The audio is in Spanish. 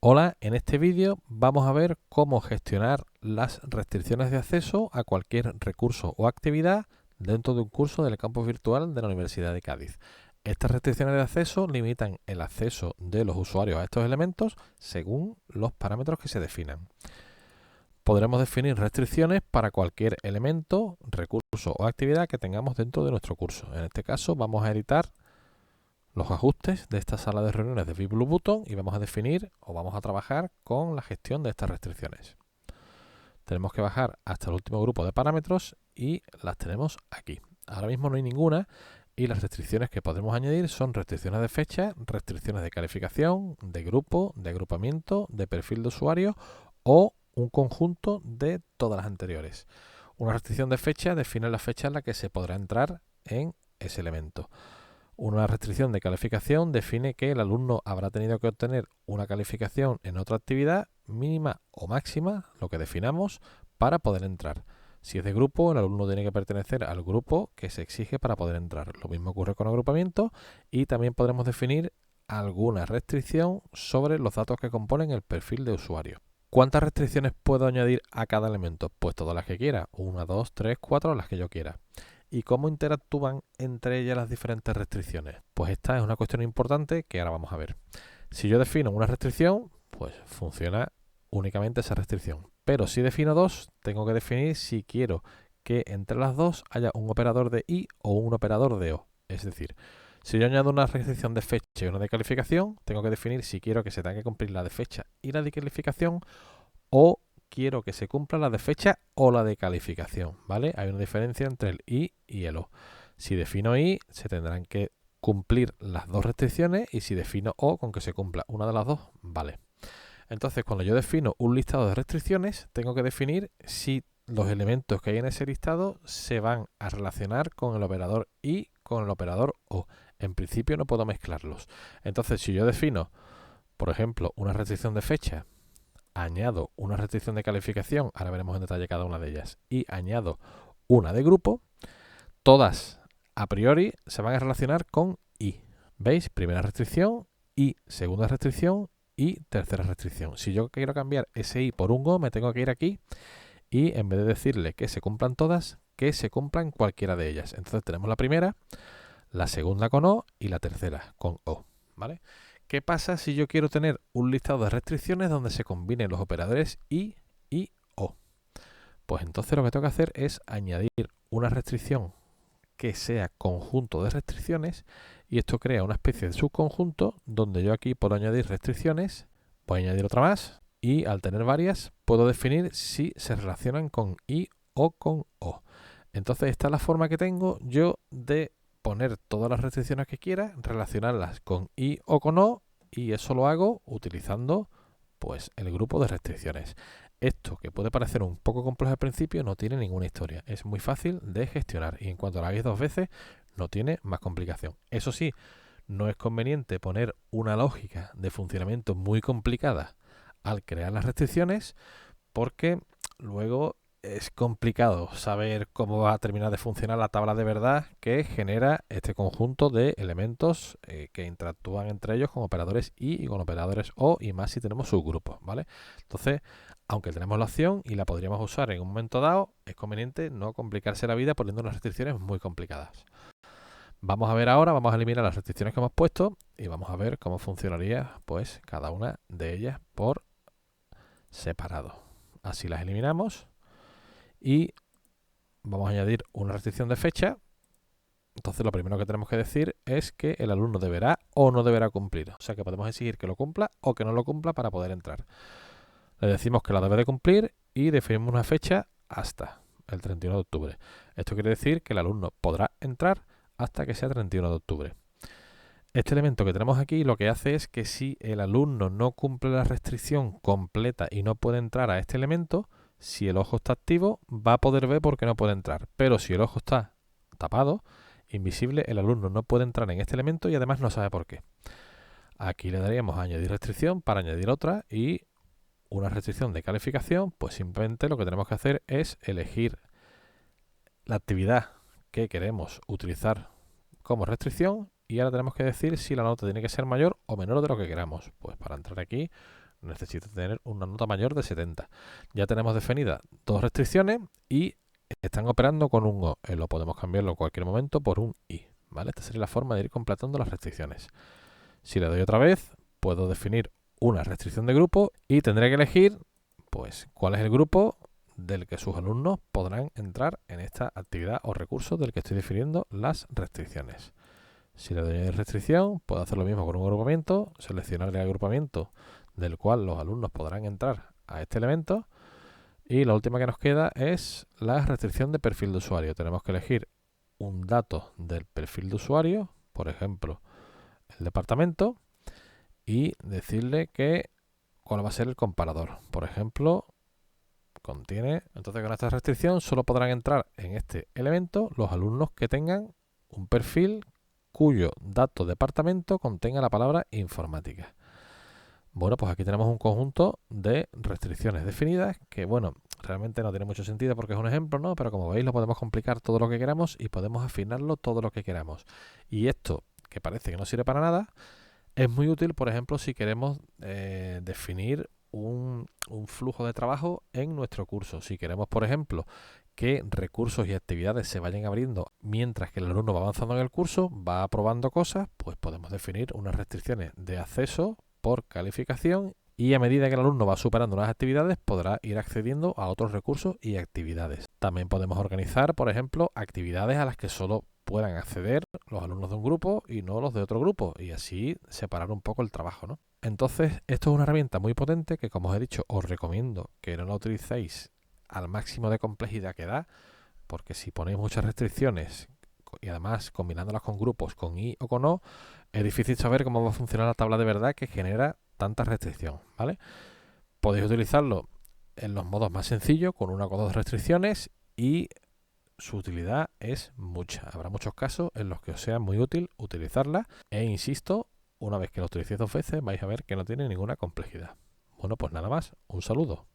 Hola, en este vídeo vamos a ver cómo gestionar las restricciones de acceso a cualquier recurso o actividad dentro de un curso del campus virtual de la Universidad de Cádiz. Estas restricciones de acceso limitan el acceso de los usuarios a estos elementos según los parámetros que se definan. Podremos definir restricciones para cualquier elemento, recurso o actividad que tengamos dentro de nuestro curso. En este caso vamos a editar los ajustes de esta sala de reuniones de VBlue Button y vamos a definir o vamos a trabajar con la gestión de estas restricciones. Tenemos que bajar hasta el último grupo de parámetros y las tenemos aquí. Ahora mismo no hay ninguna y las restricciones que podemos añadir son restricciones de fecha, restricciones de calificación, de grupo, de agrupamiento, de perfil de usuario o un conjunto de todas las anteriores. Una restricción de fecha define la fecha en la que se podrá entrar en ese elemento. Una restricción de calificación define que el alumno habrá tenido que obtener una calificación en otra actividad mínima o máxima, lo que definamos, para poder entrar. Si es de grupo, el alumno tiene que pertenecer al grupo que se exige para poder entrar. Lo mismo ocurre con agrupamiento y también podremos definir alguna restricción sobre los datos que componen el perfil de usuario. ¿Cuántas restricciones puedo añadir a cada elemento? Pues todas las que quiera. 1, 2, 3, 4, las que yo quiera. ¿Y cómo interactúan entre ellas las diferentes restricciones? Pues esta es una cuestión importante que ahora vamos a ver. Si yo defino una restricción, pues funciona únicamente esa restricción. Pero si defino dos, tengo que definir si quiero que entre las dos haya un operador de i o un operador de o. Es decir, si yo añado una restricción de fecha y una de calificación, tengo que definir si quiero que se tenga que cumplir la de fecha y la de calificación o quiero que se cumpla la de fecha o la de calificación, ¿vale? Hay una diferencia entre el i y el o. Si defino i, se tendrán que cumplir las dos restricciones y si defino o, con que se cumpla una de las dos, vale. Entonces, cuando yo defino un listado de restricciones, tengo que definir si los elementos que hay en ese listado se van a relacionar con el operador i con el operador o. En principio no puedo mezclarlos. Entonces, si yo defino, por ejemplo, una restricción de fecha, añado una restricción de calificación, ahora veremos en detalle cada una de ellas, y añado una de grupo, todas a priori se van a relacionar con i. ¿Veis? Primera restricción, i, segunda restricción y tercera restricción. Si yo quiero cambiar ese i por un o, me tengo que ir aquí y en vez de decirle que se cumplan todas, que se cumplan cualquiera de ellas. Entonces tenemos la primera, la segunda con o y la tercera con o, ¿vale? ¿Qué pasa si yo quiero tener un listado de restricciones donde se combinen los operadores i y o? Pues entonces lo que tengo que hacer es añadir una restricción que sea conjunto de restricciones y esto crea una especie de subconjunto donde yo aquí puedo añadir restricciones, voy a añadir otra más y al tener varias puedo definir si se relacionan con i o con o. Entonces esta es la forma que tengo yo de poner todas las restricciones que quiera, relacionarlas con i o con o y eso lo hago utilizando pues el grupo de restricciones. Esto, que puede parecer un poco complejo al principio, no tiene ninguna historia. Es muy fácil de gestionar y en cuanto lo hagáis dos veces, no tiene más complicación. Eso sí, no es conveniente poner una lógica de funcionamiento muy complicada al crear las restricciones porque luego es complicado saber cómo va a terminar de funcionar la tabla de verdad que genera este conjunto de elementos que interactúan entre ellos con operadores i y con operadores o y más si tenemos subgrupos, ¿vale? Entonces, aunque tenemos la opción y la podríamos usar en un momento dado, es conveniente no complicarse la vida poniendo unas restricciones muy complicadas. Vamos a ver ahora, vamos a eliminar las restricciones que hemos puesto y vamos a ver cómo funcionaría pues cada una de ellas por separado. Así las eliminamos y vamos a añadir una restricción de fecha. Entonces lo primero que tenemos que decir es que el alumno deberá o no deberá cumplir. O sea que podemos exigir que lo cumpla o que no lo cumpla para poder entrar. Le decimos que la debe de cumplir y definimos una fecha hasta el 31 de octubre. Esto quiere decir que el alumno podrá entrar hasta que sea 31 de octubre. Este elemento que tenemos aquí lo que hace es que si el alumno no cumple la restricción completa y no puede entrar a este elemento, si el ojo está activo va a poder ver porque no puede entrar. Pero si el ojo está tapado, invisible, el alumno no puede entrar en este elemento y además no sabe por qué. Aquí le daríamos a añadir restricción para añadir otra y una restricción de calificación, pues simplemente lo que tenemos que hacer es elegir la actividad que queremos utilizar como restricción y ahora tenemos que decir si la nota tiene que ser mayor o menor de lo que queramos. Pues para entrar aquí necesita tener una nota mayor de 70. Ya tenemos definidas dos restricciones y están operando con un O. Lo podemos cambiarlo en cualquier momento por un I, ¿vale? Esta sería la forma de ir completando las restricciones. Si le doy otra vez, puedo definir una restricción de grupo y tendré que elegir pues cuál es el grupo del que sus alumnos podrán entrar en esta actividad o recurso del que estoy definiendo las restricciones. Si le doy restricción, puedo hacer lo mismo con un agrupamiento, seleccionar el agrupamiento del cual los alumnos podrán entrar a este elemento, y la última que nos queda es la restricción de perfil de usuario. Tenemos que elegir un dato del perfil de usuario, por ejemplo, el departamento, y decirle que cuál va a ser el comparador. Por ejemplo, contiene. Entonces, con esta restricción solo podrán entrar en este elemento los alumnos que tengan un perfil cuyo dato departamento contenga la palabra informática. Bueno, pues aquí tenemos un conjunto de restricciones definidas que, bueno, realmente no tiene mucho sentido porque es un ejemplo, ¿no? Pero como veis, lo podemos complicar todo lo que queramos y podemos afinarlo todo lo que queramos. Y esto, que parece que no sirve para nada, es muy útil, por ejemplo, si queremos definir un flujo de trabajo en nuestro curso. Si queremos, por ejemplo, que recursos y actividades se vayan abriendo mientras que el alumno va avanzando en el curso, va aprobando cosas, pues podemos definir unas restricciones de acceso por calificación y a medida que el alumno va superando unas actividades podrá ir accediendo a otros recursos y actividades. También podemos organizar, por ejemplo, actividades a las que solo puedan acceder los alumnos de un grupo y no los de otro grupo, y así separar un poco el trabajo, ¿no? Entonces, esto es una herramienta muy potente que, como os he dicho, os recomiendo que no la utilicéis al máximo de complejidad que da, porque si ponéis muchas restricciones y además combinándolas con grupos, con I o con O, es difícil saber cómo va a funcionar la tabla de verdad que genera tanta restricción, ¿vale? Podéis utilizarlo en los modos más sencillos, con una o dos restricciones, y su utilidad es mucha. Habrá muchos casos en los que os sea muy útil utilizarla e insisto, una vez que lo utilicéis 2 veces vais a ver que no tiene ninguna complejidad. Bueno, pues nada más, un saludo.